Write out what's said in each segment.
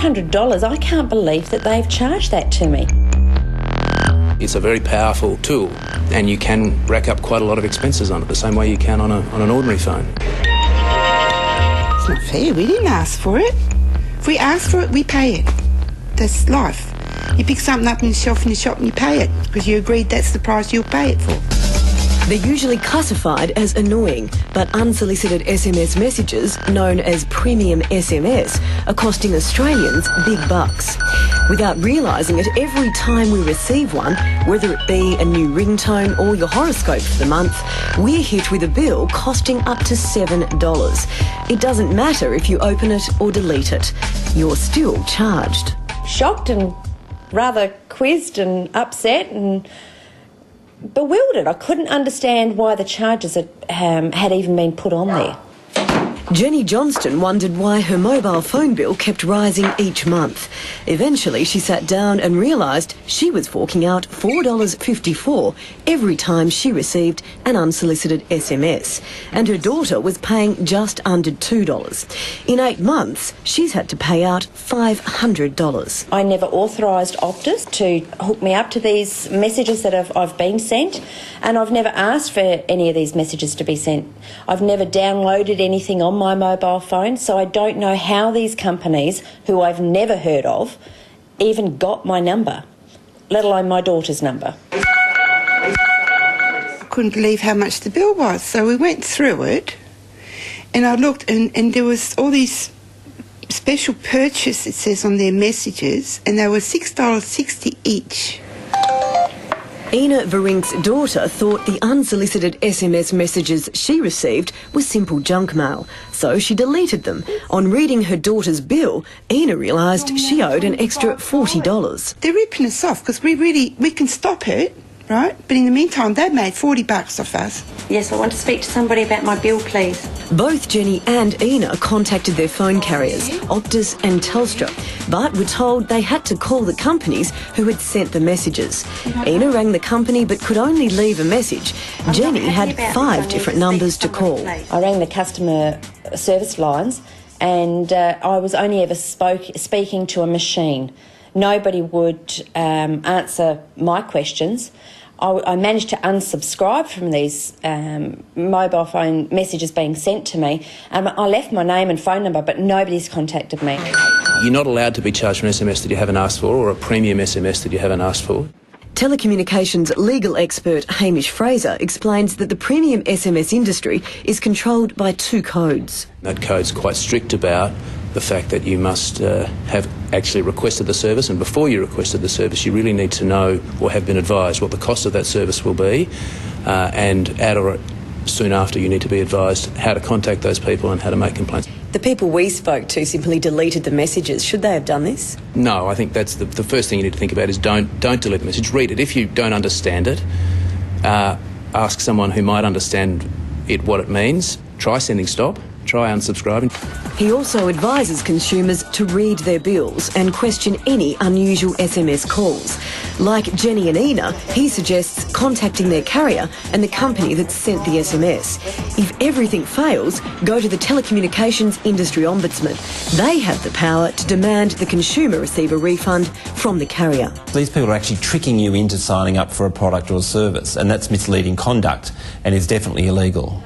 $500, I can't believe that they've charged that to me. It's a very powerful tool, and you can rack up quite a lot of expenses on it, the same way you can on an ordinary phone. It's not fair. We didn't ask for it. If we ask for it, we pay it. That's life. You pick something up on the shelf in the shop and you pay it because you agreed that's the price you'll pay it for. They're usually classified as annoying, but unsolicited SMS messages, known as premium SMS, are costing Australians big bucks. Without realising it, every time we receive one, whether it be a new ringtone or your horoscope for the month, we're hit with a bill costing up to $7. It doesn't matter if you open it or delete it. You're still charged. Shocked and rather quizzed and upset and bewildered. I couldn't understand why the charges had even been put on there. Jenny Johnston wondered why her mobile phone bill kept rising each month. Eventually, she sat down and realised she was forking out $4.54 every time she received an unsolicited SMS, and her daughter was paying just under $2. In 8 months, she's had to pay out $500. I never authorised Optus to hook me up to these messages that I've been sent, and I've never asked for any of these messages to be sent. I've never downloaded anything on my mobile phone, so I don't know how these companies, who I've never heard of, even got my number, let alone my daughter's number. I couldn't believe how much the bill was, so we went through it and I looked and there was all these special purchase, it says on their messages, and they were $6.60 each. Ina Varink's daughter thought the unsolicited SMS messages she received were simple junk mail, so she deleted them. On reading her daughter's bill, Ina realised she owed an extra $40. They're ripping us off because we can stop it, right? But in the meantime, they've made $40 off us. Yes, I want to speak to somebody about my bill, please. Both Jenny and Ina contacted their phone carriers, Optus and Telstra, but were told they had to call the companies who had sent the messages. Ina rang the company but could only leave a message. Jenny had 5 different numbers to call. I rang the customer service lines and I was only ever speaking to a machine. Nobody would answer my questions. I managed to unsubscribe from these mobile phone messages being sent to me. I left my name and phone number, but nobody's contacted me. You're not allowed to be charged for an SMS that you haven't asked for or a premium SMS that you haven't asked for. Telecommunications legal expert Hamish Fraser explains that the premium SMS industry is controlled by 2 codes. That code's quite strict about the fact that you must have actually requested the service, and before you requested the service you really need to know or have been advised what the cost of that service will be, and at or soon after you need to be advised how to contact those people and how to make complaints. The people we spoke to simply deleted the messages. Should they have done this? No, I think that's the first thing you need to think about is don't delete the message. Read it. If you don't understand it, ask someone who might understand it what it means. Try sending stop. Try unsubscribing. He also advises consumers to read their bills and question any unusual SMS calls. Like Jenny and Ina, he suggests contacting their carrier and the company that sent the SMS. If everything fails, go to the Telecommunications Industry Ombudsman. They have the power to demand the consumer receive a refund from the carrier. These people are actually tricking you into signing up for a product or service, and that's misleading conduct and is definitely illegal.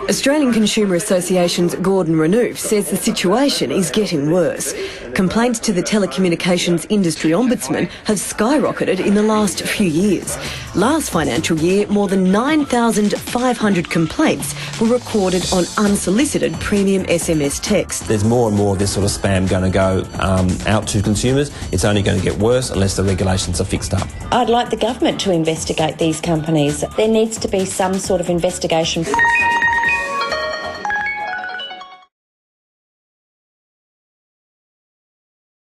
Australian Consumer Association's Gordon Renouf says the situation is getting worse. Complaints to the Telecommunications Industry Ombudsman have skyrocketed in the last few years. Last financial year, more than 9,500 complaints were recorded on unsolicited premium SMS text. There's more and more of this sort of spam going to go out to consumers. It's only going to get worse unless the regulations are fixed up. I'd like the government to investigate these companies. There needs to be some sort of investigation.